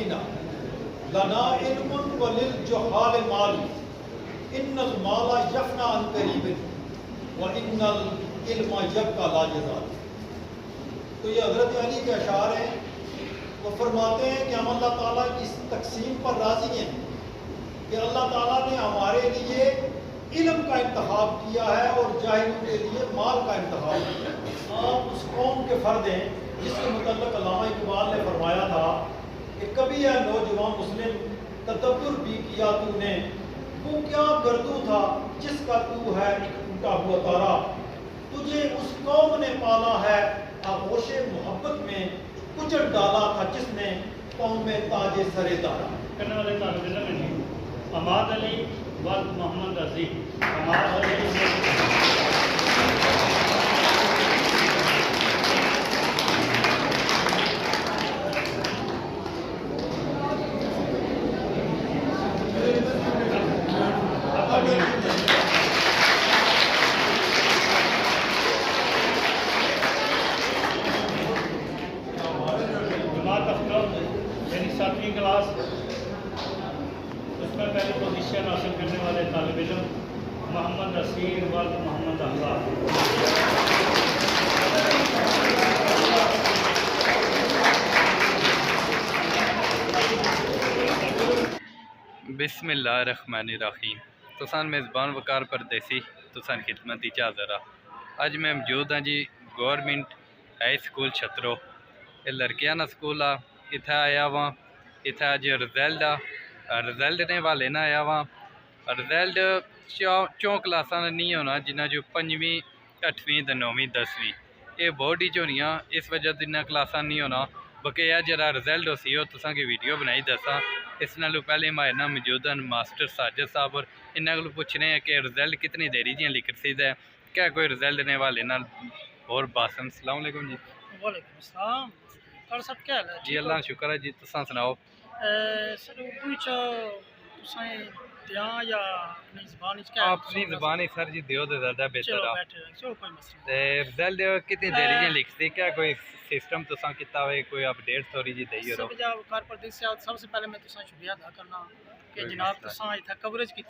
आलिमीना लना इल्मुन वलिल जुहाल माल इन्नल माला यफना अन करीबिन व इन्नल इल्मा यबका ला यज़ाल। तो ये हज़रत अली के अशार हैं। वो फरमाते हैं कि हम अल्लाह ताला की इस तकसीम पर राज़ी हैं कि अल्लाह ताला ने हमारे लिए इल्म का इंतखाब किया है और जाहिलों के लिए माल का इंतखाब किया है। आप उस कौम के फ़र्द हैं जिसके मुतल्लिक़ अल्लामा इक़बाल ने फरमाया था कि कभी यह नौजवान मुस्लिम तदब्बुर भी किया तूने, वो क्या गर्दू था जिसका तू है एक टूटा हुआ तारा, तुझे उस कौम ने पाला है आगोशे मोहब्बत में, कुचल डाला था जिसने कौम में ताजे सरे दारा। करने वाले तालिब इल्म हैं अमाद अली वल्द मोहम्मद अजीज। अमाद अली यानी 7वीं क्लास, उसमें पहली पोजीशन हासिल करने वाले तालिब इल्म मोहम्मद नसीर वल्द मोहम्मद अल्लाह। बिस्मिल्लाहिर्रहमानिर्रहीम। तुसान मेज़बान वकार परदेसी तुसान खिदमत दी हाज़र। अज मैं मौजूद हाँ जी गौरमेंट हाई स्कूल छतरो। ये लड़कियां ना स्कूल आ। इत्थे आया वां, इत्थे अज रिजल्ट ने वाले ना आया वां। रिजल्ट चौं क्लासां नहीं होना जिन्ना जो 5वीं 8वीं ते 9वीं 10वीं ये बोर्ड ही होनियां। इस वजह से इन्ना क्लासां नहीं होना। बकाया जरा रिजल्ट हो सी तुसां की वीडियो बनाई दसा। इस नालों पहले हमारे ना मौजूद हैं मास्टर साजिद साहब और इन्हों को पूछ रहे हैं कि रिजल्ट कितनी देरी जियां लिख सीधा है, क्या कोई रिजल्ट ने वाले ना। और बासम सलाम अलैकुम जी। वालेकुम अस्सलाम। और सब क्या हाल है? जी अल्लाह शुक्र है जी। तुसां सुनाओ। सर उर्दू च तुसां दियां या अपनी ज़बान च क्या अपनी ज़बान ही सर जी दियो तो ज़्यादा बेहतर चलो है। बैठे रहो, चलो कोई मसला ते रिजल्ट कितनी देरी जियां लिखती, क्या कोई सिस्टम तुसां किता हुए, कोई अपडेट थोड़ी जी देई नहीं। हो। सब जा वकार परदेस से सबसे पहले मैं तुसां शुक्रिया अदा करना कि जनाब तुसां इत्थे कवरेज की,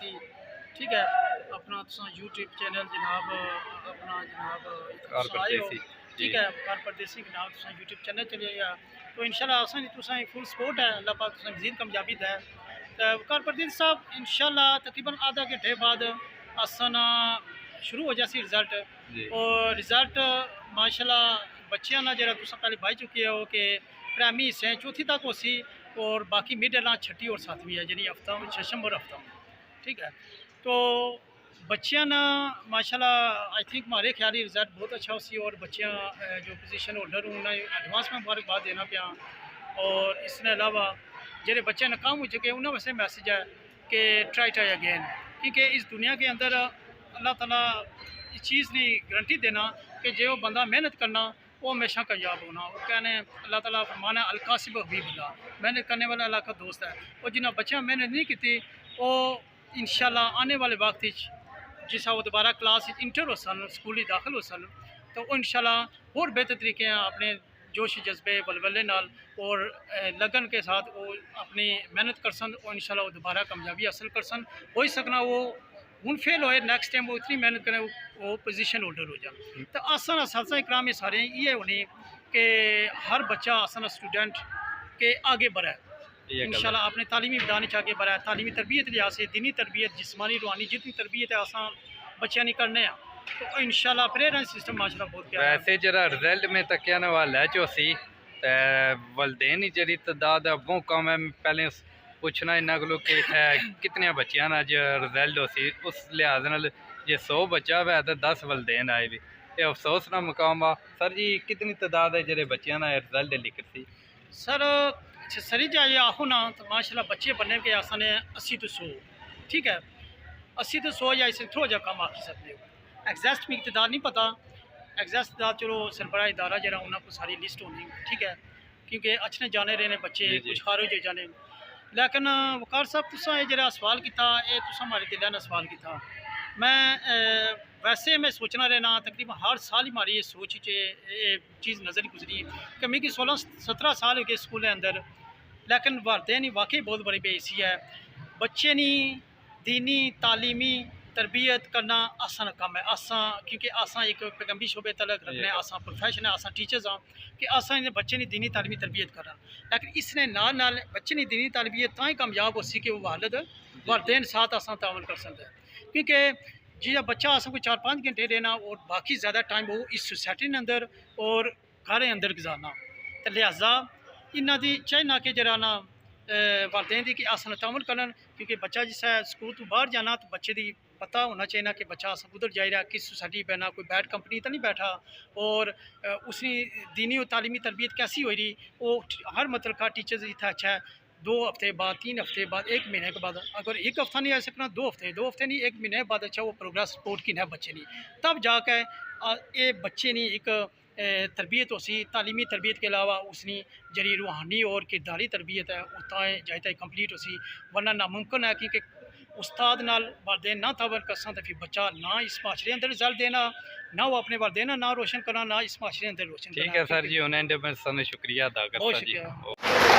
ठीक है, अपना तुसां यूट्यूब चैनल जनाब अपना जनाब तुसां आए हो, ठीक है, वकार परदेसी जनाब तुसां यूट्यूब चैनल चले गया तो इंशाल्लाह असां तुसां फुल सपोर्ट है। अल्लाह पाक तुसां मज़ीद कामयाबी दे। तो वकार परदेसी साहब इंशाल्लाह तकरीबन आधा घंटे बाद असां शुरू हो जासी रिजल्ट। और रिजल्ट माशाल्लाह बच्चियां ना जरा तुसां पहले पाई चुके हो कि प्राइमरी हिस्से चौथी तक हो सी और बाकी मिडल ना 6ठी और 7वीं है यानी हफ्ता छठम और हफ्ता, ठीक है। तो बच्चियां ना माशाल्लाह आई थिंक हमारे ख्याल ही रिजल्ट बहुत अच्छा हो सी और बच्चियां जो पोजीशन होल्डर उन्हें एडवांस में मुबारकबाद देना पाया। और इसके अलावा जेरे बच्चे नाकाम हो चुके उन्होंने वैसे मैसेज है कि ट्राई अगेन, क्योंकि इस दुनिया के अंदर अल्लाह ताला इस चीज़ की गारंटी देना कि जो बंदा मेहनत करना वो हमेशा कामयाब होना। वो कहने अल्लाह ताला फरमाना अलकासिब हबीबुल्लाह, मेहनत करने वाला अल्लाह का दोस्त है। और जिन्हें बच्चा मेहनत नहीं की वो इंशाल्लाह आने वाले वक्त जिस वो दोबारा क्लास इंटर हो सन स्कूली दाखिल हो सन तो वो इंशाल्लाह और बेहतर तरीके अपने जोश जज्बे बलबले नाल और लगन के साथ वो अपनी मेहनत कर सन और इंशाल्लाह वो दोबारा कामयाबी हासिल कर सन। हो ही सकना वो हूँ फेल होए नेक्स्ट टाइम वो इतनी मेहनत करें वो पोजीशन होल्डर हो जाए। तो आसान सालसा इकराम ये सारे ये होने कि हर बच्चा आसान स्टूडेंट के आगे बढ़े इंशाल्लाह अपने तालीमी मैदान आगे बढ़ा। तालीमी तरबियत लिहाज से दीनी तरबियत जिस्मानी रूहानी जितनी तरबियत है आसान बच्चा नहीं करने तो इंशाल्लाह प्रेरणा सिस्टम माशाल्लाह बहुत प्यारा। वैसे जरा रिजल्ट में तकिया ने वाला चो सी वलदेन ही जरी तादाद वो कम है। पहले पूछना इन्हों को कि कितने बच्चियां अज रिजल्ट हो सी उस लिहाज नाल जे 100 बच्चा है तो 10 वलदेन आए भी ये अफसोस ना मुकाम आ। सर जी कितनी तादाद है जेरे बच्चियां ना रिजल्ट लिख सी? सर सरी जाए आहो ना तो माशाल्लाह बच्चे बनने के आसान 80 तो 100, ठीक है, 80 तो 100 या इससे थोड़ा जा कम आखी सकते हो। एग्जैक्ट में इकतदार नहीं पता, एग्जैक्ट इकतदार चलो सरबराह इदारा जरा उन्होंने को सारी लिस्ट होनी, ठीक है, क्योंकि अच्छे जाने रहे बच्चे कुछ खारिज हो जाने। लेकिन वकार साहब तुसा जरा सवाल किया ये तुसा हमारे दिल ने सवाल किया। मैं वैसे मैं सोचना रहना तकरीबन हर साल ही हमारी ये सोच ये चीज़ नज़र ही गुजरी कि मिगी 16-17 साल हो गए स्कूल के अंदर, लेकिन वालदैन की वाकई बहुत बड़ी बेइज्जती है। बच्चे नी दीनी तालीमी तरबियत करना आसान काम है। आसा क्योंकि आसा एक पैगंबरी शोबे तलक रखने आसा प्रोफेशन है, आसा टीचर्स हाँ कि आसा इन्हें बच्चे ने दीनी तालीमी तरबियत करना, लेकिन इसने नाल बच्चे ने दीनी तरबियत तां ही कामयाब हो सी कि वो वालद वालदैन साथ आसा तावन कर सकता है। क्योंकि जिस बच्चा आसा कोई 4-5 घंटे देना और बाकी ज़्यादा टाइम वो इस सोसाइटी के अंदर और घर अंदर गुजारना, तो लिहाजा इन्हों की चाहे ना कि जरा ना वालदैन की कि आसन तामल करन। क्योंकि बच्चा जिस है स्कूल तो बाहर जाना तो बच्चे की पता होना चाहिए ना कि बच्चा अस उधर जा रहा किस सोसाइटी बैठना, कोई बैड कंपनी तो नहीं बैठा, और उसकी दीनी और तालीमी तरबियत कैसी हो रही वो हर मतलब का टीचर्स इतना अच्छा है। 2 हफ्ते बाद 3 हफ्ते बाद 1 महीने के बाद, अगर 1 हफ्ता नहीं आ सकना 2 हफ्ते नहीं 1 महीने बाद अच्छा वो प्रोग्रेस रिपोर्ट की है बच्चे नहीं, तब जाकर ये बच्चे नहीं एक तरबियत होसी। तालीमी तरबियत के अलावा उसकी जरी रूहानी और किरदारी तरबियत है उतना जाए कंप्लीट होसी। वरना नामुमकिन है कि उस्ताद नाल वालदैन ना तावन करसा तो फिर बच्चा ना इस माशरे अंदर रिजल्ट देना, ना वो अपने वालदैन ना रोशन करना, ना इस माशरे अंदर रोशन करना। ठीक है सर जी, उन्हें सानू शुक्रिया अदा बहुत करता जी। शुक्रिया।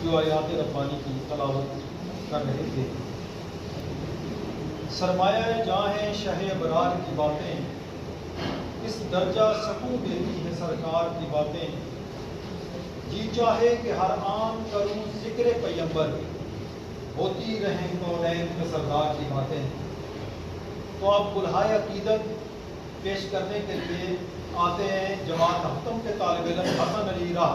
जो आयात रब्बानी की तलावत कर रहे थे। सरमाया जहाँ है शह बरार की बातें, इस दर्जा सकून देती है सरकार की बातें। जी चाहे कि हर आन करूँ जिक्र पैगंबर, होती रहें कौनैन में सरदार की बातें। तो आप बुलहाए अकीदत पेश करने के लिए आते हैं जमात हफ्तम के तालिब इल्म हसन अली राह।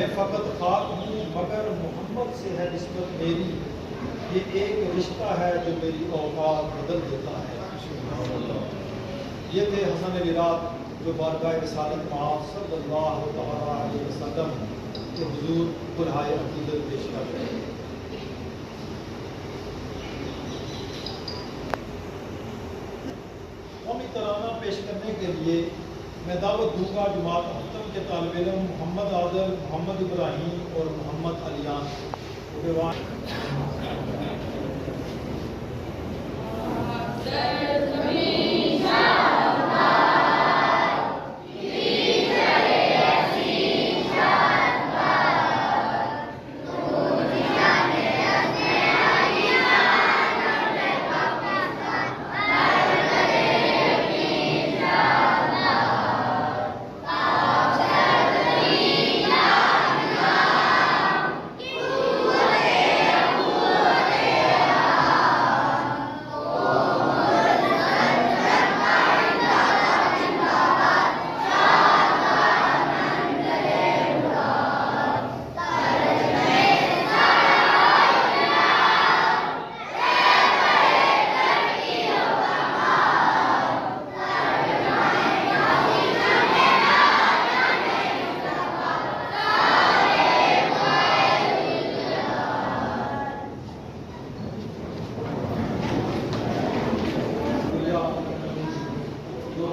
मैं फ़कत खाक हूँ मगर मोहम्मद से है निस्बत मेरी, ये एक रिश्ता है जो मेरी औकात बदल देता है। ये थे हसन विरात जो बारगाह रिसालत मआब सल्लल्लाहु अलैहि वसल्लम के हुजूर कुल्हाए अकीदत पेश कर रहे हैं। कौमी तराना पेश करने के लिए मैं दावत दूंगा जमात हफ्तम के तालिब इल्म मोहम्मद आदल, मोहम्मद इब्राहीम और मोहम्मद अलियान।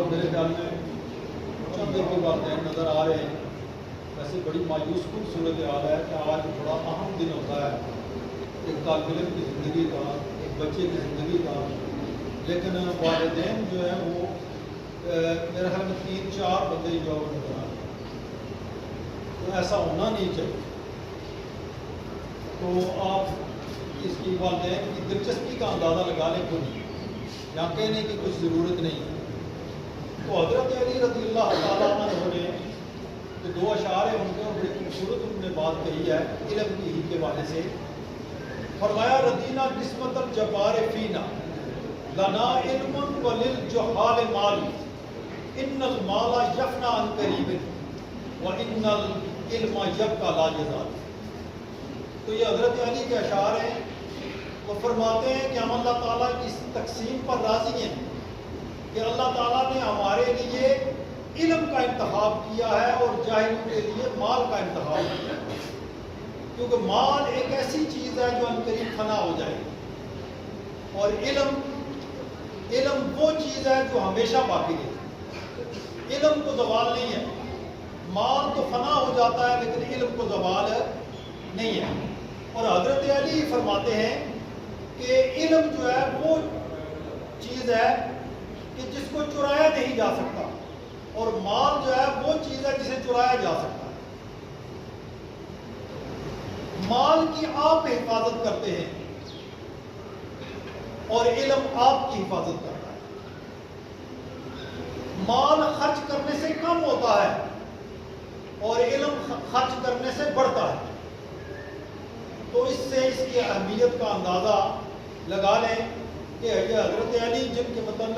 मेरे ख्याल में चंद एक वाक़या नज़र आ रहे हैं। वैसे बड़ी मायूस कुल सूरत हाल है कि आज बड़ा अहम दिन होता है एक तालिब इल्म की ज़िंदगी का, एक बच्चे की ज़िंदगी का, लेकिन वालिदैन जो है वो मेरे ख्याल में 3-4 बंदे जो नज़र आ रहे हैं। तो ऐसा होना नहीं चाहिए। तो आप इसकी वालिदैन की दिलचस्पी का अंदाज़ा लगा लें खुद ही, यहाँ कहने की कुछ ज़रूरत नहीं है। तो हज़रत अली रज़ियल्लाहु ताला अन्हु ने जो 2 अशार है उनके, और बड़ी खूबसूरत उन्होंने बात कही है इल्म की ही के वाले से। फरमाया रदीना किस्मतल जब्बार फीना लना इल्मुन वलिल जुहाल माल इन्नल माला यफना अन करीबिन व इन्नल इल्मा यबका ला यज़ाल। तो ये हज़रत अली के अशार हैं। वो फरमाते हैं कि हम अल्लाह ताला की इस तकसीम पर राज़ी हैं कि अल्लाह ताला ने हमारे लिए इल्म का इंतखाब किया है और जाहिलों के लिए माल का इंतखाब किया है, क्योंकि माल एक ऐसी चीज़ है जो अनकरीब फना हो जाएगी, और इल्म वो चीज़ है जो हमेशा बाकी रहेगी। इल्म को ज़वाल नहीं है। माल तो फना हो जाता है लेकिन इल्म को ज़वाल नहीं है। और हज़रत अली फरमाते हैं कि इल्म जो है वो चीज़ है कि जिसको चुराया नहीं जा सकता, और माल जो है वो चीज़ है जिसे चुराया जा सकता है। माल की आप हिफाजत करते हैं और इल्म आपकी हिफाजत करता है। माल खर्च करने से कम होता है और इल्म खर्च करने से बढ़ता है। तो इससे इसकी अहमियत का अंदाज़ा लगा लें कि हज़रत अली जिनके मतलब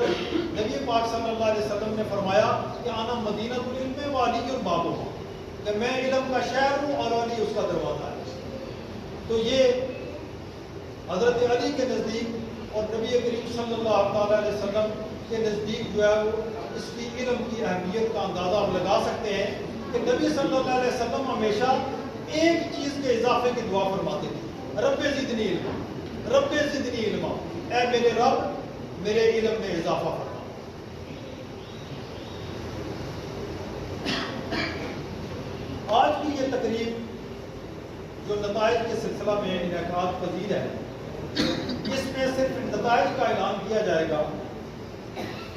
नबी पाक सल्लल्लाहु अलैहि वसल्लम ने फरमाया कि आना मदीनतुल इल्म व अली बाबुहा, कि मैं इल्म का शहर हूँ और अली उसका दरवाज़ा है। तो ये हज़रत अली के नज़दीक और नबी करीम सल्लल्लाहु अलैहि वसल्लम के नज़दीक जो है वो इसकी इल्म की अहमियत का अंदाज़ा हम लगा सकते हैं कि नबी सल्लल्लाहु अलैहि वसल्लम हमेशा एक चीज़ के इजाफे की दुआ फरमाते थे, रब्बे ज़िदनी इल्मा, रब्बे ज़िदनी इल्मा, ऐ मेरे रब मेरे इल्म में इजाफा फरमा। आज की ये तकरीब जो नताइज के सिलसिला में इनेकाद पजीर है, इसमें सिर्फ नताइज का ऐलान किया जाएगा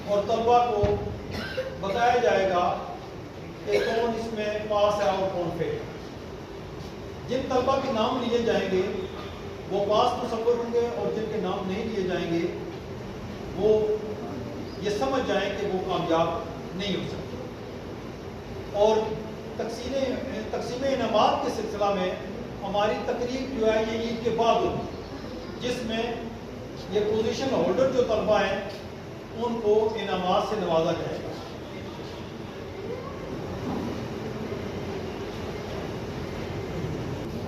और तलबा को बताया जाएगा कि कौन इसमें पास है और कौन फेल। जिन तलबा के नाम लिए जाएंगे वो पास मुसव्वर होंगे, और जिनके नाम नहीं लिए जाएंगे वो ये समझ जाएं कि वो कामयाब नहीं हो सकते। और तकसीम इनामात के सिलसिला में हमारी तकरीब जो है ये ईद के बाद होगी, जिसमें ये पोजीशन होल्डर जो तलबा हैं उनको इनामात से नवाजा जाएगा।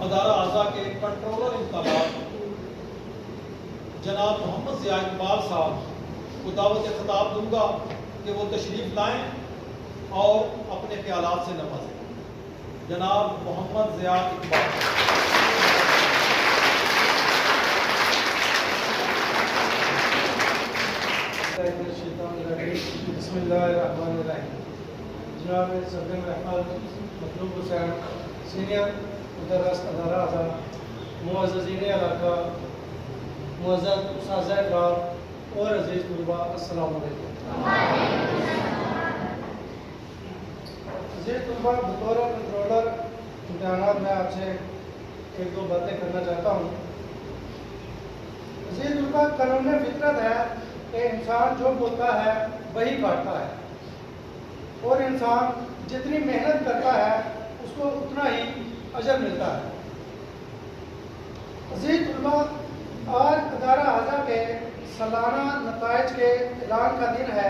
अदारा आज़ा के कंट्रोलर इंतखाब जनाब मोहम्मद ज़िया इकबाल साहब को दावत खिताब दूंगा कि वो तशरीफ़ लाएं और अपने ख्यालात से नवाजें। जनाब मोहम्मद ज़िया इकबाल। बिस्मिल्लाहिर्रहमानिर्रहीम। जनाब सदर रहमान मतलूब हुसैन सीनियर मुदर्रिस अदारा आज़ा, मुअज़्ज़ज़ीन इलाका, मुअज़्ज़ज़ उस्ताज़ इकराम और अज़ीज़ तलबा, अस्सलामु अलैकुम। अज़ीज़ तलबा, बतौर कंट्रोलर इम्तिहानात में आपसे एक दो बातें करना चाहता हूँ। अज़ीज़ तलबा, कानून फितरत है कि इंसान जो बोलता है वही काटता है, और इंसान जितनी मेहनत करता है उसको उतना ही अजर मिलता है। अज़ीज़ तलबा, आज अदारा आज़ा के सालाना नताइज के ऐलान का दिन है।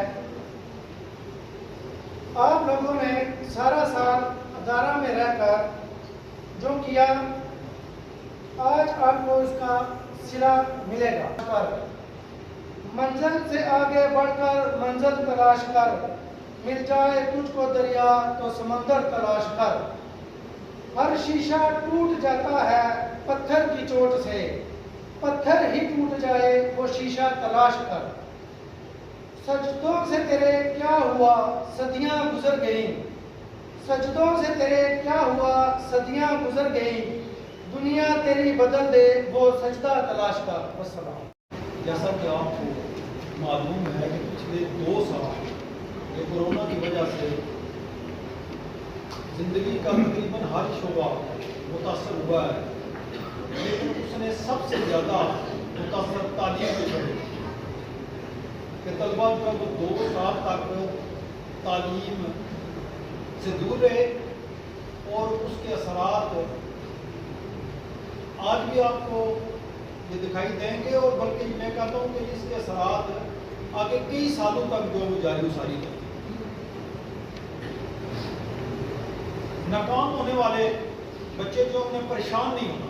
आप लोगों ने सारा साल अदारा में रहकर जो किया, आज आपको इसका सिला मिलेगा। कर मंजिल से आगे बढ़कर मंजिल तलाश कर, मिल जाए तुझको दरिया तो समंदर तलाश कर। हर शीशा टूट जाता है पत्थर की चोट से, पत्थर ही टूट जाए वो शीशा तलाश कर। सजदों से तेरे क्या हुआ सदियां गुजर गईं, सजदों से तेरे क्या हुआ सदियां गुजर गईं। दुनिया तेरी बदल दे वो सजदा तलाश कर। वस्सलाम। जैसा कि आपको मालूम है कि पिछले 2 साल ये कोरोना की वजह से ज़िंदगी का तकरीबन हर शोबा मुतासर हुआ है, लेकिन उसने सबसे ज़्यादा मुतासर तालीम पे पड़े कि तलबा जो है वो 2 साल तक तालीम से दूर रहे, और उसके असरात आज भी आपको ये दिखाई देंगे, और बल्कि मैं कहता हूँ कि इसके असरात आगे कई सालों तक जो वो जारी उसारी है। नाकाम होने वाले बच्चे जो उन्हें परेशान नहीं होना,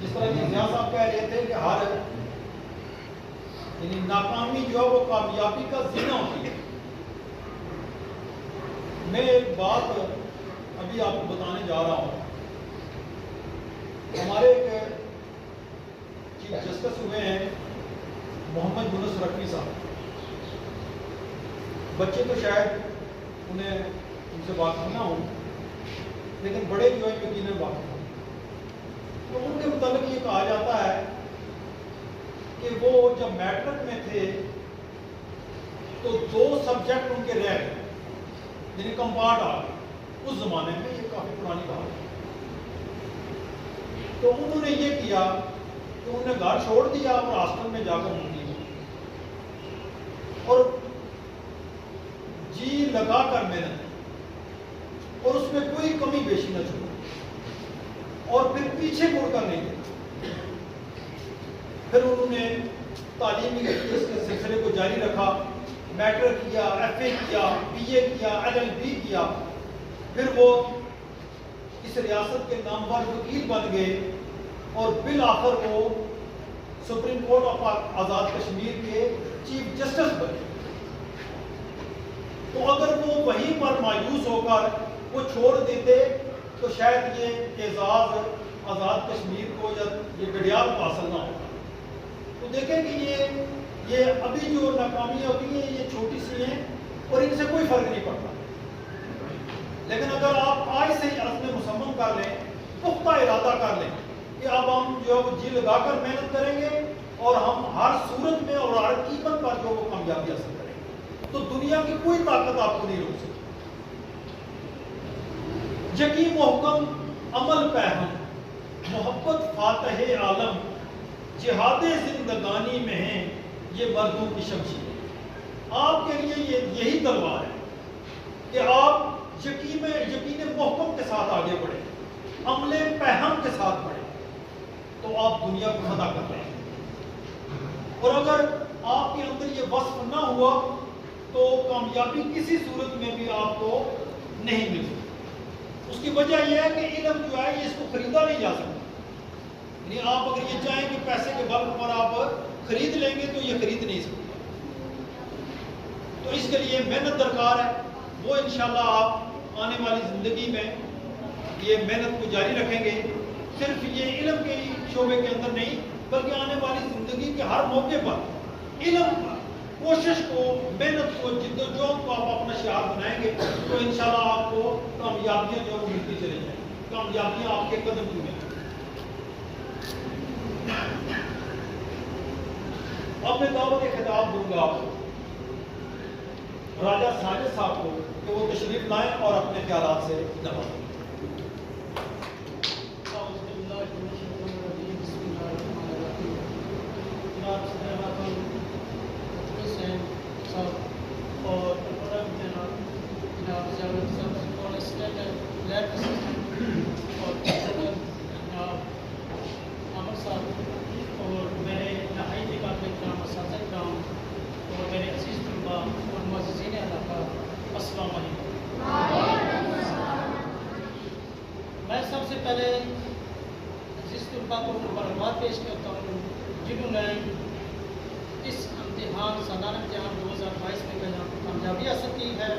जिस तरह की ज़िया साहब कह रहे थे कि हर यानी नाकामी जो है वो कामयाबी का ज़ीना होती है। मैं एक बात अभी आपको बताने जा रहा हूँ। हमारे एक चीफ जस्टिस हुए हैं मोहम्मद यूनुस रफ़ी साहब। बच्चे तो शायद उनसे वाकिफ ना हो, लेकिन बड़े जो है यकीनन वाकिफ हो। तो उनके मुताबिक ये कहा जाता है कि वो जब मैट्रिक में थे तो 2 सब्जेक्ट उनके रह गए, यानी कंपार्ट आ गए। उस जमाने में ये काफ़ी पुरानी बात है। तो उन्होंने ये किया कि उन्होंने घर छोड़ दिया और हॉस्टल में जाकर उन्होंने और जी लगा कर मेहनत, और उसमें कोई कमी बेशी न छोड़ी, और फिर पीछे मुड़कर नहीं देखा। फिर उन्होंने तालीमी इसके सिलसिले को जारी रखा, मैट्रिक किया, FA किया, BA किया, LLB किया। फिर वो इस रियासत के नामवर वकील बन गए, और बिल आखिर वो supreme court of Azad Kashmir के चीफ जस्टिस बने। तो अगर वो वहीं पर मायूस होकर वो छोड़ देते तो शायद ये एजाज आज़ाद कश्मीर को या ये गडियाल को हासिल ना होगा। तो देखें कि ये अभी जो नाकामियाँ होती हैं ये छोटी सी हैं और इनसे कोई फर्क नहीं पड़ता। लेकिन अगर आप आज से ही अज़्म मुसम्मम कर लें, पुख्ता इरादा कर लें कि अब हम जो है वो जी लगाकर मेहनत करेंगे और हम हर सूरत में और हर कीमत पर जो वो कामयाबी हासिल करेंगे, तो दुनिया की कोई ताकत आपको नहीं रोक सकती। यकीन मोहकम अमल पैहम, मोहब्बत फातह आलम, जिहाद जिंदगानी में है ये मर्दों की शमशीर। आपके लिए यही तलवार है कि आप यकीन मोहकम के साथ आगे बढ़े, अमले पैहम के साथ बढ़े, तो आप दुनिया को फतह कर रहे हैं। और अगर आपके अंदर ये वस्फ ना हुआ तो कामयाबी किसी सूरत में भी आपको नहीं मिल सकती। उसकी वजह यह है कि इल्म जो है ये इसको खरीदा नहीं जा सकता। यानी आप अगर ये चाहें कि पैसे के बल पर आप खरीद लेंगे तो ये खरीद नहीं सकते। तो इसके लिए मेहनत दरकार है। वो इंशाल्लाह आप आने वाली ज़िंदगी में ये मेहनत को जारी रखेंगे, सिर्फ ये इल्म के शोबे के अंदर नहीं बल्कि आने वाली ज़िंदगी के हर मौके पर इल्म कोशिश को, मेहनत को, जिद्दोजहद को आप अपना शिआर बनाएंगे तो इंशाल्लाह आपको कामयाबियाँ जो मिलती चली जाएंगी, कामयाबियाँ आपके कदम चूमेंगी। अब मैं दावत खिताब दूंगा आपको राजा साजिद साहब को कि वो तशरीफ लाएं और अपने ख्यालात से नवाजें। मैं सबसे पहले जिस तुल्बा को मुबारकबाद पेश करता हूँ जिन्होंने इस इम्तिहान सालाना इम्तिहान 2022 में कामयाबी हासिल की है,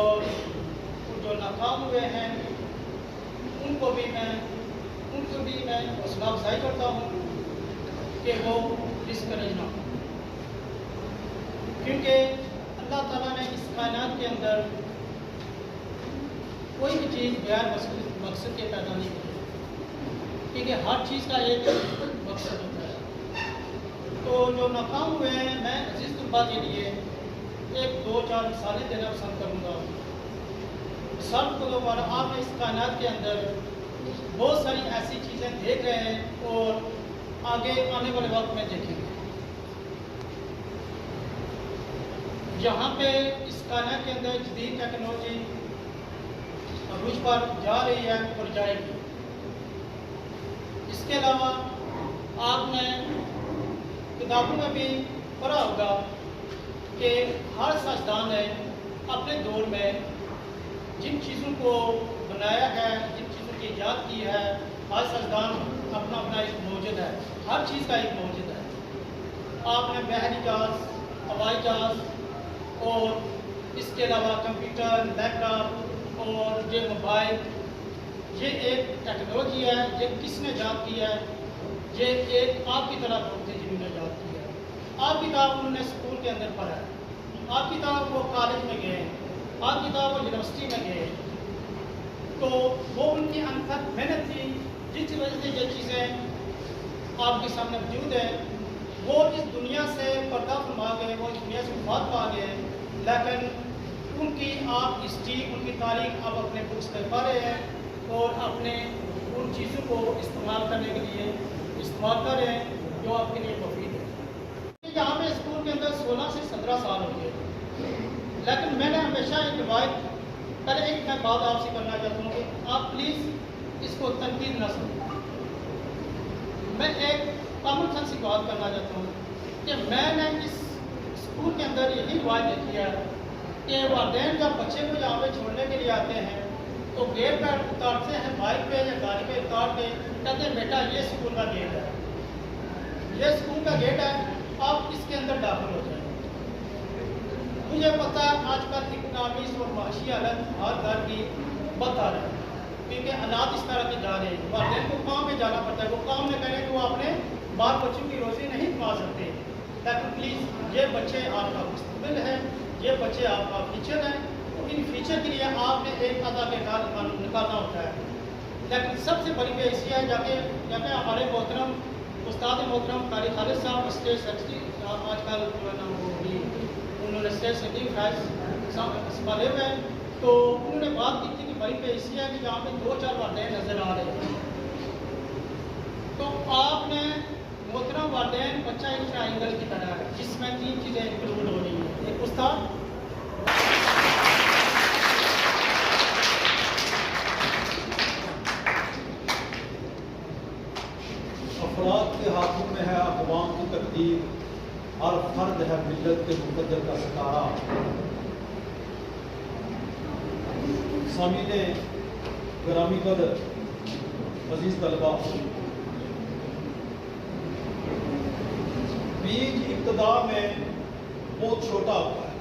और जो नाकाम हुए हैं उनको भी मैं हौसला अफजाई करता हूँ कि वो डिस्करेज ना हो, क्योंकि अल्लाह ताला ने इस कायनात के अंदर कोई भी चीज़ बगैर मकसद के पैदा नहीं की, क्योंकि हर चीज़ का एक मकसद होता है। तो जो नाकाम हुए हैं, मैं अजीज़ तुल्बा के लिए 1-2-4 मिसालें देना पसंद करूँगा। सब को दोबारा आप इस कायनात के अंदर बहुत सारी ऐसी चीज़ें देख रहे हैं और आगे आने वाले वक्त में देखेंगे। जहाँ पे इस कायनात के अंदर जदीद टेक्नोलॉजी अरूज पर जा रही है और जाएगी। इसके अलावा आपने किताबों में भी पढ़ा होगा कि हर साइंसदान ने अपने दौर में जिन चीज़ों को बनाया है, जिन चीज़ों की ईजाद की है, हर साइंसदान अपना अपना एक मौजूद है, हर चीज़ का एक मौजूद है। आपने बहरी जहाज, हवाई जहाज और इसके अलावा कंप्यूटर, लैपटॉप और ये मोबाइल, ये एक टेक्नोलॉजी है। ये किसने ईजाद की है? ये एक आपकी तरह लोग थे जिन्होंने ईजाद की है। आपकी तरह उन्होंने स्कूल के अंदर पढ़ा है, आपकी तरह वो कॉलेज में गए, आपकी तरह वो यूनिवर्सिटी में गए, तो वो उनकी अनथक मेहनत थी जिस वजह से ये चीज़ें आपके सामने मौजूद है। वो इस दुनिया से पर्दा फरमा गए, वो इस दुनिया से वफात पा गए, लेकिन उनकी आप हिस्ट्री, उनकी तारीख आप अपने बुक्स में पढ़ रहे हैं और अपने उन चीज़ों को इस्तेमाल करने के लिए इस्तेमाल कर रहे हैं जो आपके लिए मुफीद है। यहाँ पे स्कूल के अंदर 16 से 17 साल हो गए, लेकिन मैंने हमेशा एक रिवायत, पहले एक मैं बात आपसे करना चाहता हूँ कि आप प्लीज़ इसको तनकीद न समझें। मैं एक कॉमन सेंस की बात करना चाहता हूँ कि मैंने इस स्कूल के अंदर यही रिवायत देखी है कि वालिदैन जब बच्चे को यहाँ पे छोड़ने के लिए आते हैं तो गेट पर उतारते हैं, बाइक पे या गाड़ी पे उतार के कहते हैं बेटा ये स्कूल का गेट है, ये स्कूल का गेट है, आप इसके अंदर दाखिल हो जाए। मुझे पता है आजकल इकनॉमिक्स और माशी हालत हर घर की बदतर है, क्योंकि हालात इस तरह के जा रहे हैं। वालिदैन को काम में जाना पड़ता है, वो काम में करें तो वो अपने बाल बच्चों की रोज़ी नहीं कमा सकते। लेकिन प्लीज़ ये बच्चे आपका मुस्तकबिल है, ये बच्चे आपका फ्यूचर है, तो इन फ्यूचर के लिए आपने एक अदा के कानून निकालना होता है। लेकिन सबसे बड़ी बेहसी है जाके हमारे मोहतरम उस्ताद मोहतरम कारी खालिद साहब स्टेट सेक्रेटरी आजकल जो है ना वो भी उन्होंने स्टेट सेक्रेटरी संभाले हुए हैं, तो उन्होंने बात की थी कि बड़ी बेहसी है कि जहाँ पे 2-4 वालिदैन नज़र आ रहे हैं, तो आपने मोहतरम वालिदैन बच्चा एक ट्राइंगल की तरह है जिसमें 3 चीज़ें इंक्लूड हो रही हैं। एक उस्ताद, अफराद के हाथों में है अक़वाम की तकदीर, हर फर्द है मिल्लत के मुक़द्दर का सितारा। सामीने ग्रामी कदर अजीज़ तलबा, बीज इब्तदा में बहुत छोटा होता है,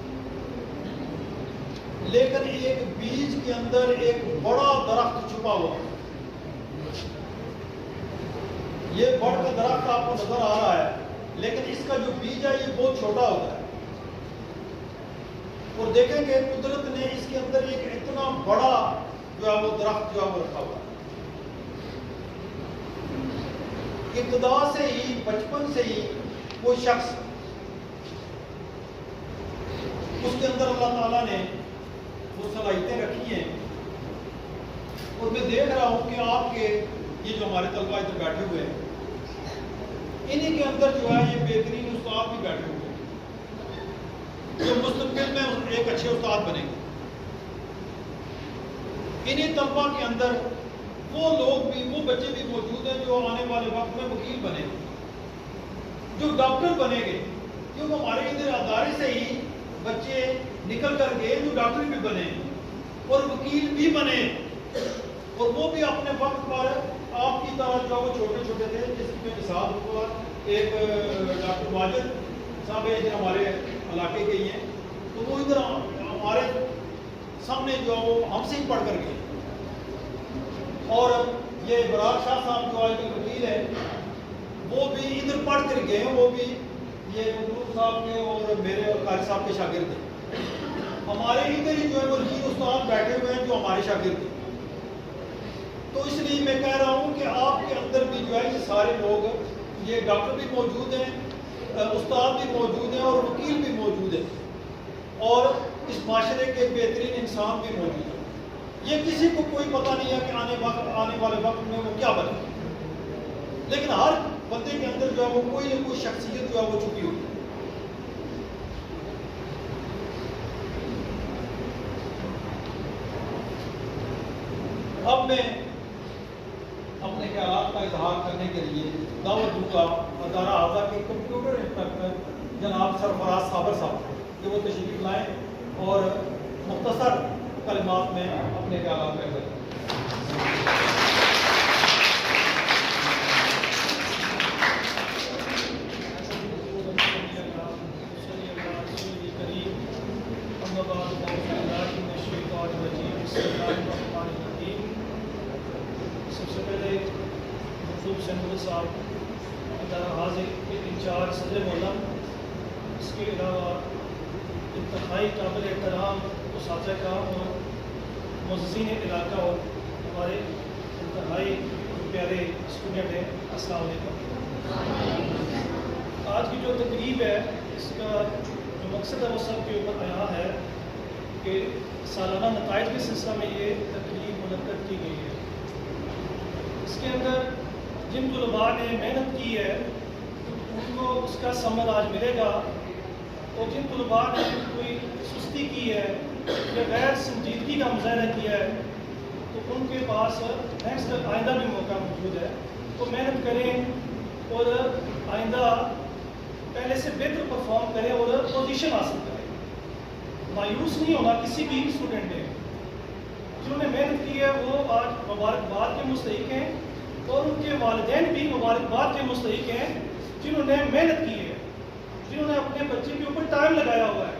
लेकिन एक बीज के अंदर एक बड़ा दरख्त छुपा हुआ है। ये बड़ का दरख्त आपको नजर आ रहा है, लेकिन इसका जो बीज है ये बहुत छोटा होता है। और देखेंगे कुदरत ने इसके अंदर एक इतना बड़ा जो है वो दरख्त जो है वो रखा हुआ है। इब्तदा से ही, बचपन से ही कोई शख्स, उसके अंदर अल्लाह ताला ने वो सलाहियतें रखी हैं। और मैं देख रहा हूं कि आपके ये जो हमारे तलबा इधर बैठे हुए हैं, इन्हीं के अंदर जो है ये बेहतरीन उस्ताद भी बैठे हुए हैं जो मुस्तकबिल में एक अच्छे उस्ताद बनेंगे। इन्हीं तलबा के अंदर वो लोग भी, वो बच्चे भी मौजूद हैं जो आने वाले वक्त में वकील बनेंगे, जो डॉक्टर बनेंगे, क्योंकि हमारे इधर अदारे से ही बच्चे निकल कर गए जो डॉक्टर भी बने और वकील भी बने, और वो भी अपने वक्त पर आपकी तरह जो वो छोटे छोटे थे। जिसकी मैं मिसाल दूंगा, एक डॉक्टर वाजिद साहब इधर हमारे इलाके के ही हैं, तो वो इधर हमारे सामने जो वो हमसे ही पढ़ कर गए। और ये बरार शाह साहब जो आज वकील है, वो भी इधर पढ़ कर गए, वो भी ये गुरु साहब के और मेरे और कारी साहब के शागिर्द हैं। हमारे इधर ही जो है वो लीड उस्ताद बैठे हुए हैं जो हमारे शागिर्द हैं। तो इसलिए मैं कह रहा हूँ कि आपके अंदर भी जो है ये सारे लोग, ये डॉक्टर भी मौजूद हैं, उस्ताद भी मौजूद हैं और वकील भी मौजूद हैं, और इस माशरे के बेहतरीन इंसान भी मौजूद हैं। ये किसी को कोई पता नहीं है कि आने वाले वक्त में वो क्या बने, लेकिन हर बंदे के अंदर जो है वो कोई ना कोई शख्सियत जो है वो छुपी हुई है। अब मैं अपने ख्यालात का इजहार करने के लिए दावत दूंगा अदारा आज़ा के कंप्यूटर इंस्पेक्टर जनाब सरफराज साबर साहब कि वो तशरीफ लाएँ और मुख्तसर कलिमात में अपने ख्यालात व्यक्त करें। सबसे पहले मखलूक शनमुल साहब हाजिर के इंचार्ज सदर मौलम, इसके अलावा इंतहाई काबिल एहतराम उस्ताद कराम और मुअज़्ज़िज़ीन इलाका और हमारे इंतहाई प्यारे स्टूडेंट हैं, अस्सलाम वालेकुम। आज की जो तकरीब है इसका जो मकसद है वो सब के ऊपर आया है कि सालाना नताइज के सिलसिला में ये तकरीब मुनक्कद की गई है। इसके अंदर जिन तलबा ने मेहनत की है उनको उसका समर आज मिलेगा, और जिन तलबा ने कोई सुस्ती की है या गैर संजीदगी का मुजाहरा किया है तो उनके पास नेक्स्ट आइंदा भी मौका मौजूद है। तो मेहनत करें और आइंदा पहले से बेहतर परफॉर्म करें और पोजीशन हासिल करें। मायूस नहीं होना किसी भी स्टूडेंट ने। जिन्होंने मेहनत की है वो आज मुबारकबाद के मुस्तहिक हैं, और उनके वालिदैन भी मुबारकबाद के मुस्तहिक हैं जिन्होंने मेहनत की है, जिन्होंने अपने बच्चे के ऊपर टाइम लगाया हुआ है,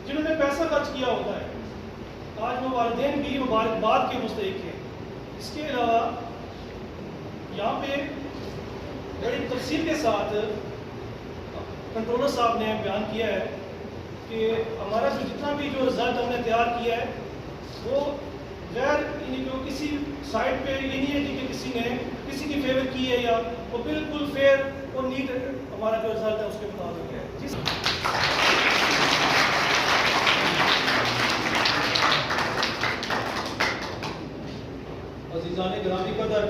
जिन्होंने पैसा खर्च किया होता है। आज वो वालिदैन भी मुबारकबाद के मुस्तहिक हैं। इसके अलावा यहाँ पे बड़ी तफसील के साथ कंट्रोलर साहब ने बयान किया है कि हमारा जो जितना भी जो रिज़ल्ट हमने तैयार किया है वो गैर जो किसी साइड पे ये नहीं है कि किसी ने किसी की फेवर की है, या वो बिल्कुल फेयर और नीट हमारा जो रिजल्ट है उसके मुताबिक है। अज़ीज़ान गिरामी कदर,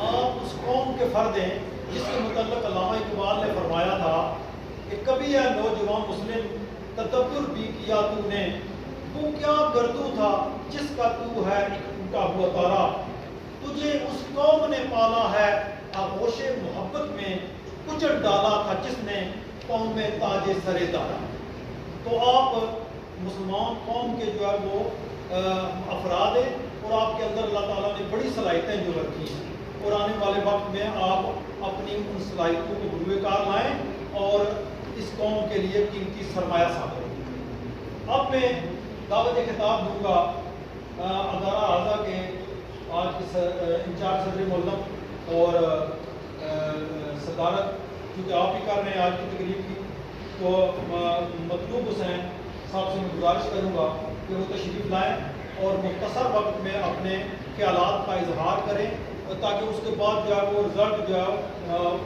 आप उस कौम के फ़र्द हैं जिसके मुतल्लिक़ अल्लामा इक़बाल ने फरमाया था कि कभी यह नौजवान मुस्लिम तदब्बुर भी किया तूने, वो क्या गर्दू था जिसका तू है एक टूटा हुआ तारा, तुझे उस कौम ने पाला है आगोशे मोहब्बत में कुचल डाला था जिसने कौम में ताजे सरे दारा। तो आप मुसलमान कौम के जो है वो अफराद हैं और आपके अंदर अल्लाह ताला ने बड़ी सलाहियतें जो रखी हैं, और आने वाले वक्त में आप अपनी उन सलाहियतों को बुरुए कार लाएँ और इस कौम के लिए कीमती सरमाया साबित हों। अब मैं दावत खिताब दूँगा अदारा आज़ा के आज के इंचार्ज सदर मोहल्लम और सदारत, क्योंकि आप ही कर रहे हैं आज की तकरीब की, तो मतलूब हुसैन साहब से मैं गुजारिश करूँगा कि वो तशरीफ़ लाएँ और मुख्तसर वक्त में अपने ख्यालात का इजहार करें, ताकि उसके बाद जो है वो रिज़ल्ट जो है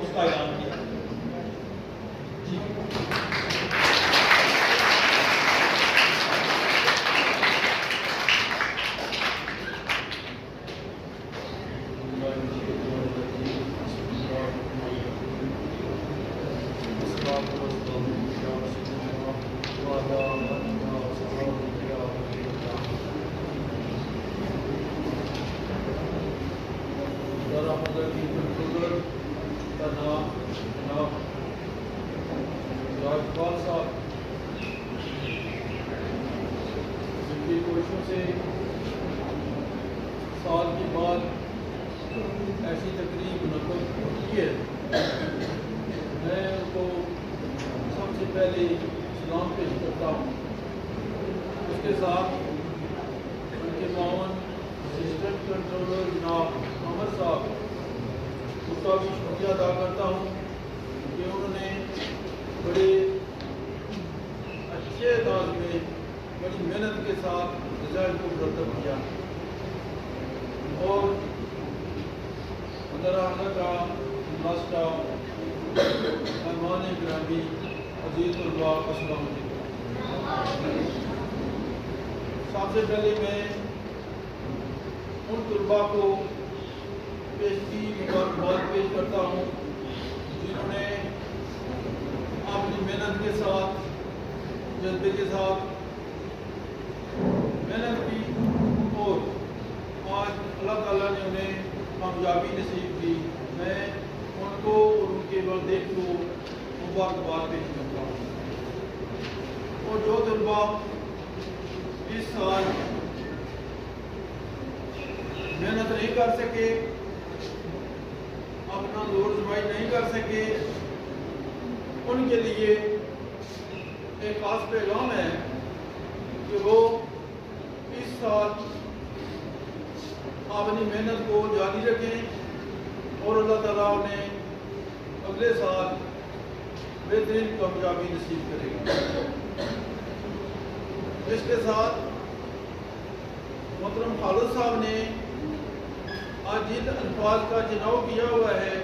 उसका ऐलान किया जाए। जी राज्यपाल साहब जिनकी कोशिशों से साल के बाद ऐसी तकरीब मुनक़्क़द होती है, मैं उनको सबसे पहले सलाम पेश करता हूँ। उसके साथ उनके मावन असिस्टेंट कंट्रोलर जनाब अमर साहब, उसका भी शुक्रिया अदा करता हूँ कि उन्होंने बड़े अच्छे अंदाज में बड़ी मेहनत के साथ रिजल्ट को मुरतब किया। और अंदर का नाश्ता मेहमान ग्रामी अजीज तलबा अस्सलाम वालेकुम। सबसे पहले मैं उन तलबा को पेशगी मुबारकबाद पेश करता हूँ जिन्होंने अपनी मेहनत के साथ, जज्बे के साथ मेहनत की और आज अल्लाह ताला ने उन्हें कामयाबी नसीब की। मैं उनको और उनके वालिदैन को मुबारकबाद पेश करता हूँ। और जो तलबा इस साल मेहनत नहीं कर सके, अपना जोर जमाई नहीं कर सके, उनके लिए एक खास पैगाम है कि वो इस साल अपनी मेहनत को जारी रखें और अल्लाह ताला उन्हें अगले साल बेहतरीन कामयाबी नसीब करेगा। इसके साथ मोहतरम खालिद साहब ने आज जिन अल्फाज का चुनाव किया हुआ है,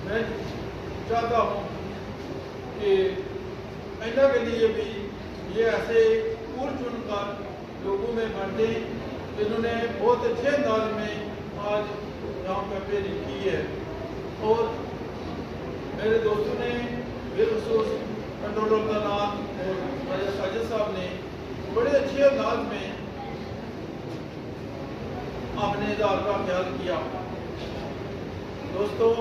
मैं चाहता हूँ कि आइंदा के लिए भी ये ऐसे पुर चुनकर लोगों में बांटे जिन्होंने बहुत अच्छे अंदाज में आज यहाँ पर पेश की है। और मेरे दोस्तों ने बेखसूस कंट्रोलर का नाम और हमारे साजिद साहब ने बड़े अच्छे अंदाज में अपने इदार का ख्याल किया। दोस्तों,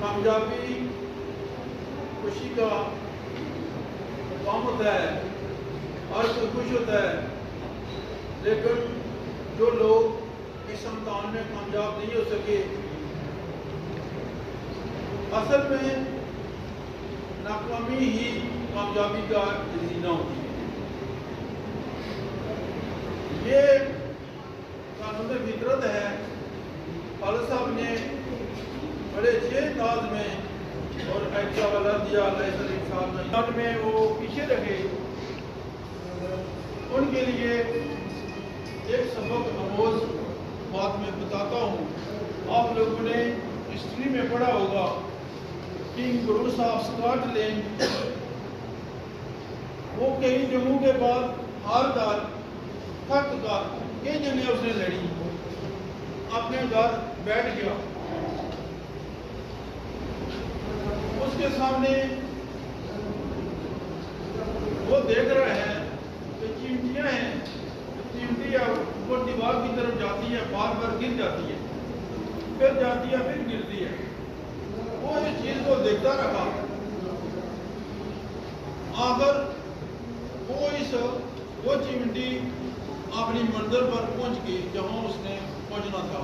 कामयाबी खुशी का काम होता है, हर कोई खुश होता है, लेकिन जो लोग इस इम्तिहान में कामयाब नहीं हो सके, असल में नाकामी ही कामयाबी का जजीना होती है। ये कानून फितरत है। खालिद साहब ने बड़े अच्छे अंदाज में और ऐसा वाला दिया साहब में वो पीछे रखे, उनके लिए एक सबक आमोज बात में बताता हूँ। आप लोगों ने हिस्ट्री में पढ़ा होगा किंग ब्रूस ऑफ स्कॉटलैंड, वो कई जंगों के बाद हारदार थक कर कई जंगें उसने लड़ी, अपने घर बैठ गया। उसके सामने वो देख रहे हैं कि चींटियां हैं, चींटियां वो दीवार की तरफ जाती है, बार बार गिर जाती है, फिर जाती है, फिर गिरती है। वो इस चीज को देखता रहा। आखिर वो चिमटी अपनी मंजिल पर पहुंच गई जहां उसने पहुंचना था।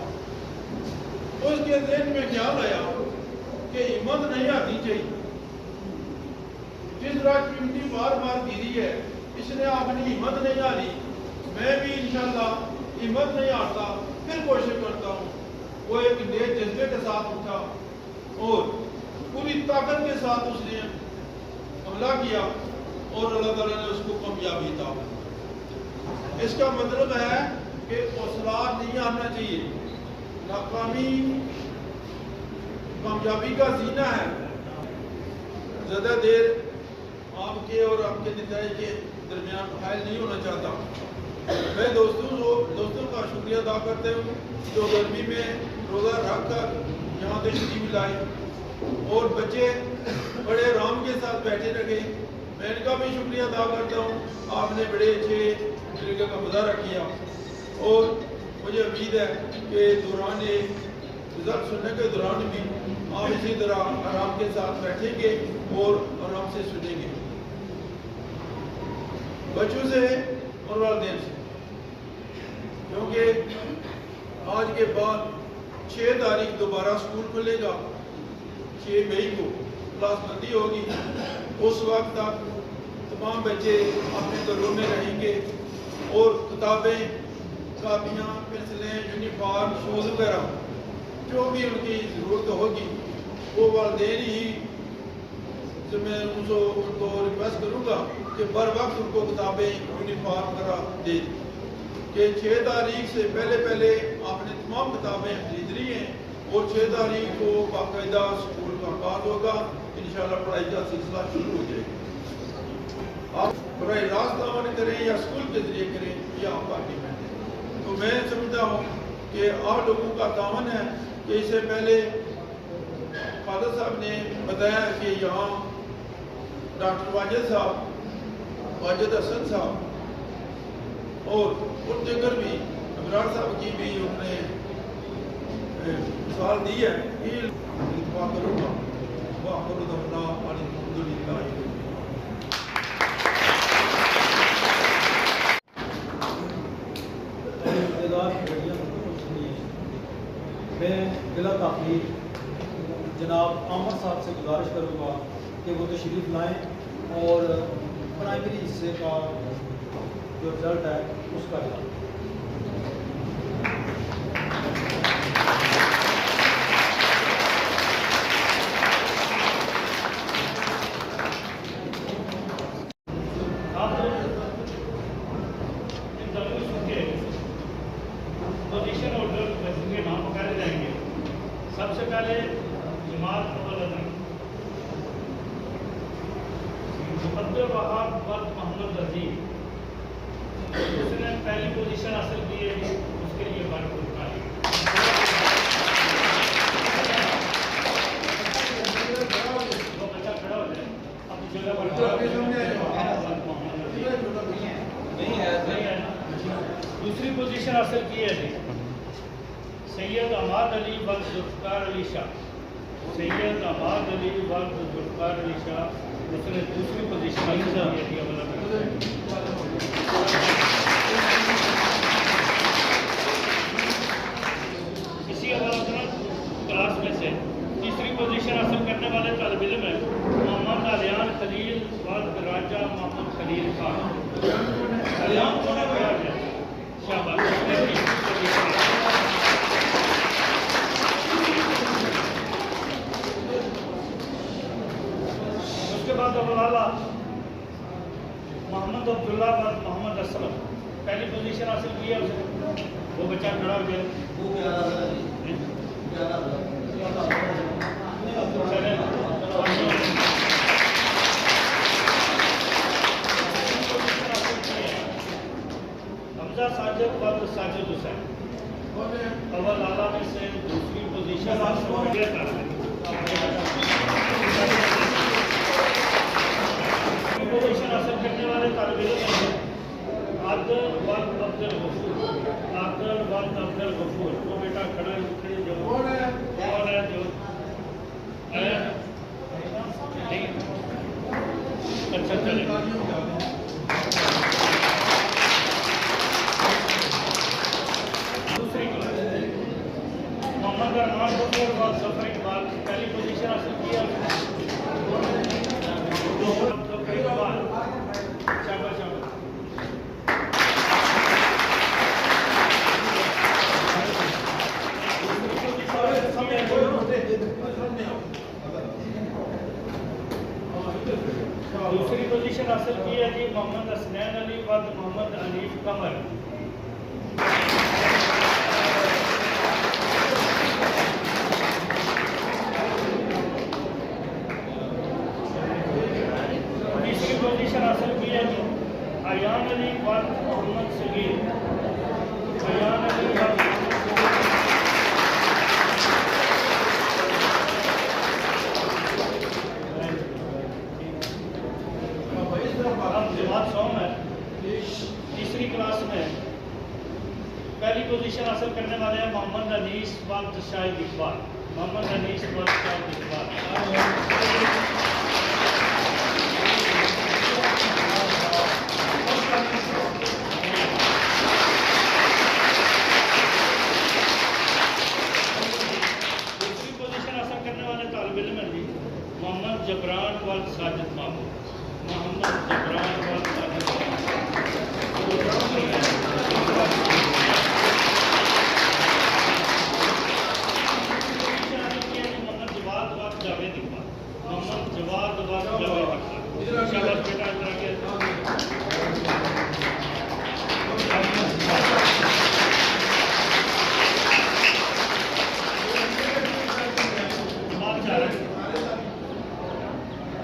उसके ज़हन में ख्याल आया कि हिम्मत नहीं आनी चाहिए। जिस तरह चिमटी बार बार गिरी है, इसने अपनी हिम्मत नहीं आ रही, मैं भी इंशाल्लाह हिम्मत नहीं आता, फिर कोशिश करता हूँ। वो एक नए जज्बे के साथ उठा और पूरी ताकत के साथ उसने हमला किया और अल्लाह ताला ने उसको कामयाबी दी। इसका मतलब है कि हौसला नहीं आना चाहिए। नाकामी कामयाबी का जीना है। ज़्यादा देर आपके और आपके नतीजे के दरमियान फाइल नहीं होना चाहता। मैं दोस्तों का शुक्रिया अदा करते हूँ जो गर्मी में रोज़ा रख कर यहाँ तशरीफ लाए और बच्चे बड़े आराम के साथ बैठे रहे। मैं इनका भी शुक्रिया अदा करता हूँ। आपने बड़े अच्छे तरीके का मुजाहरा किया और मुझे उम्मीद है कि दौरान रिजल्ट सुनने के दौरान भी आप इसी तरह आराम के साथ बैठेंगे और आराम से सुनेंगे। बच्चों से और वालिदैन से, क्योंकि आज के बाद 6 तारीख दोबारा स्कूल खुलेगा। 6 मई को क्लास बंदी होगी। उस वक्त तक तमाम बच्चे अपने घरों में रहेंगे और किताबें, कापियाँ, पेंसिलें, यूनिफॉर्म, शूज़ वगैरह जो भी उनकी ज़रूरत होगी वो वालिदैन ही जो मैं उनको रिक्वेस्ट करूँगा कि बर वक्त उनको किताबें, यूनिफॉर्म वगैरह दे दें कि 6 तारीख से पहले आपने तमाम किताबें खरीद ली हैं और 6 तारीख को बाकायदा स्कूल का आगाज़ होगा। इंशाल्लाह पढ़ाई का सिलसिला शुरू हो जाएगा। आप बराह रास्त आमन करें या स्कूल के जरिए करें, यह आपका डिपेंड है। तो मैं समझता हूँ कि आप लोगों का दामन है कि इससे पहले फादर साहब ने बताया कि यहाँ डॉक्टर वाजिद साहब, वाजिद हसन साहब और दीगर भी अबरार साहब की भी उन्होंने मिसाल दी है। ये दुआ करूँगा। मैं जिला ताक़ीर जनाब आमर साहब से गुजारिश करूँगा कि वो तशरीफ़ लाएँ और प्राइमरी हिस्से का जो रिज़ल्ट है उसका ऐलान। पोजीशन ऑर्डर बच्चों के नाम पकाए जाएंगे। सबसे पहले जमात अब्दुल वहाब वक्त मोहम्मद अजीम, उसने पहली पोजीशन हासिल की है। उसके लिए भरपूर ताली। वो बच्चा खड़ा हो जाए अपनी जगह पर। दूसरी पोजीशन हासिल की है जी सैयद अहमद अली वक्त जुल्फ़िकार अली शाह। सैयद अहमद अली वक्त जुल्फ़िकार अली शाह, उसने दूसरी पोजीशन हासिल की है। इसी क्लास में से तीसरी पोजीशन हासिल करने वाले तालिब इल्म है मोहम्मद अलियान खलील वक्त राजा मोहम्मद खलील खान। अलियान को खड़ा है। उसके बाद अबुलाला मोहम्मद अब्दुल्ला बाद मोहम्मद असलम, पहली पोजीशन हासिल की है उसने। वो बच्चा खड़ा हो गया। हमजा साजिद वक्त साजिद हुसैन, अव्वल आला में से दूसरी पोजीशन हासिल हो गया। पोजीशन हासिल करने वाले तालिब इल्म हैं आदर वक्त अब्दुल गफूर। आदर वक्त अब्दुल गफूर, वो बेटा खड़ा है जो कौन है जो अच्छा चलेगा। इमरान कपूर व जफर इकबाल पहली पोजीशन हासिल की है। जफर इकबाल शाबाश शाबाश। दूसरी पोजीशन हासिल की है जी मोहम्मद हसनैन अली व मोहम्मद हनीफ कमर। तीसरी पोजीशन हासिल की है जी अयान अली व मोहम्मद सगीर। अयान अली व जमात सौम है। तीसरी क्लास में पहली पोजीशन हासिल करने वाले हैं मोहम्मद अनीस वक्त शाहिद इकबाल। मोहम्मद अनीस वक्त शाहिद इकबाल। दूसरी पोजीशन हासिल करने वाले तालिब इल्म हैं जी मोहम्मद जबरान वक्त साजिद मामूद। मोहम्मद जबरान वक्त साजिद मोहम्मद जवाद वक्त जावेद इकबाल। मोहम्मद जवाद वक्त जावेद इकबाल। शाबाश बेटा इस तरह के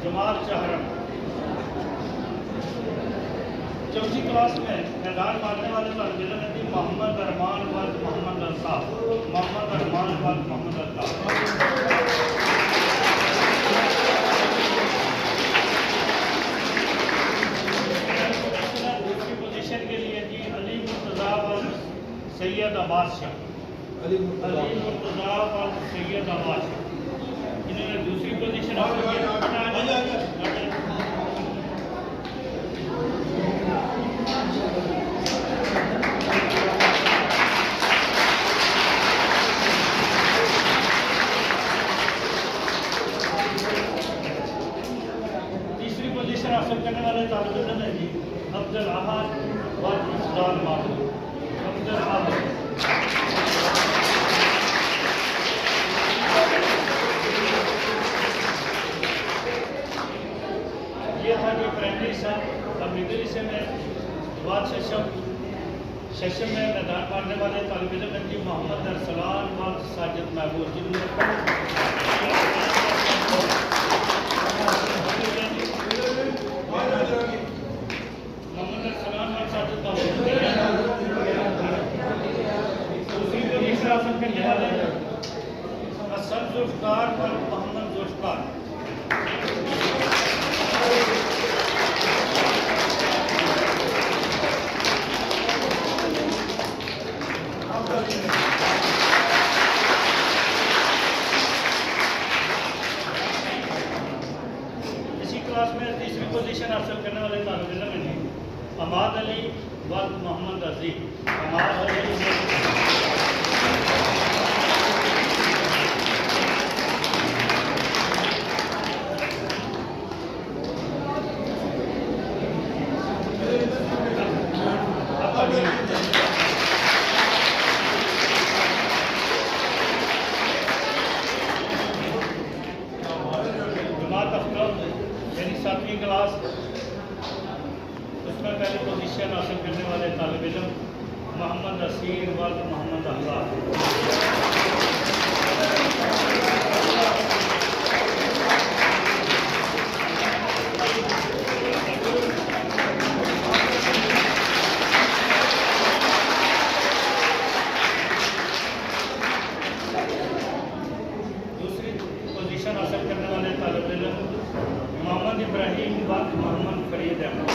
जमाल चाहरम। चौथी क्लास में मैदान मारने वाले तालिब इल्म थी मोहम्मद अरमान वल्द मोहम्मद अल्ताफ। मोहम्मद अरमान वल्द मोहम्मद अल्ताफ। दूसरी पोजीशन के लिए जी अली मुर्तज़ा वल्द सैयद अब्बास शाह। अली मुर्तज़ा वल्द सैयद अब्बास शाह इन्होंने दूसरी पोजीशन हासिल की। तीसरी पोजीशन हासिल करने वाले तालिब इल्म हैं जी अब्दुल अहद व इफ्तार मामूद। अब्दुल अहद ये था जो प्राइमरी सन। अब मिडिल से में बाद सेशन में मैदान मारने वाले तालिब इल्म हैं जी मोहम्मद अरसलान व साजिद महबूब जिन्होंने मोहम्मद अरसलान व साजिद महबूब दूसरी पोजीशन हासिल करने वाले हसन जुल्फकार व मोहम्मद जुल्फकार। इसी क्लास में तीसरी पोजीशन हासिल करने वाले तालिब इल्म हैं जी अमाद अली व मोहम्मद अजीब। अमाद अली जमात अख्तर यानी 7वीं क्लास उसमें पहली पोजीशन हासिल करने वाले तालिब इल्म मोहम्मद असीर व मोहम्मद अल्लाह। दूसरी पोजीशन हासिल करने वाले तालिब इल्म मोहम्मद इब्राहिम व मोहम्मद फरीद अहमद।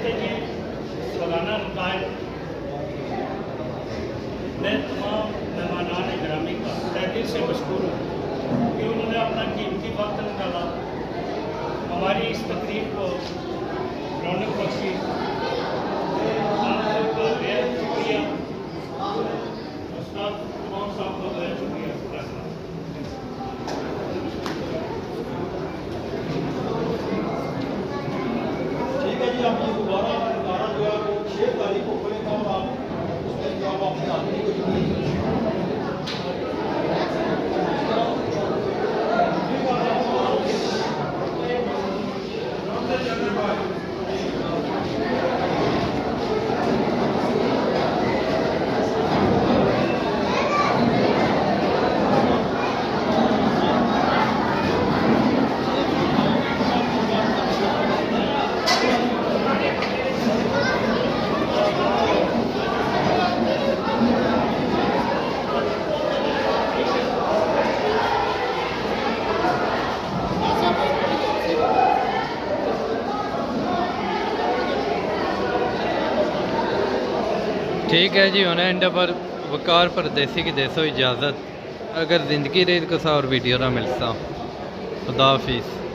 कहते जी सालाना नकाय मैं तमाम मेहमानान ग्रामी का तहे दिल से मशहूर हूँ कि उन्होंने अपना कीमती वक्त निकाला, हमारी इस तकरीब को रौनक बख्शी। आप सबका बेहद शुक्रिया, उस्ताद कौन साहब का बेहद शुक्रिया। ठीक है जी, आप ये दोबारा जो है वो 6 तारीख को खोलेंगे और आप उसमें जो आप अपने आदमी को ठीक है जी, होने एंड पर वकार परदेसी की देसो इजाज़त। अगर ज़िंदगी रही तो और वीडियो ना मिलता। खुदा हाफिज़।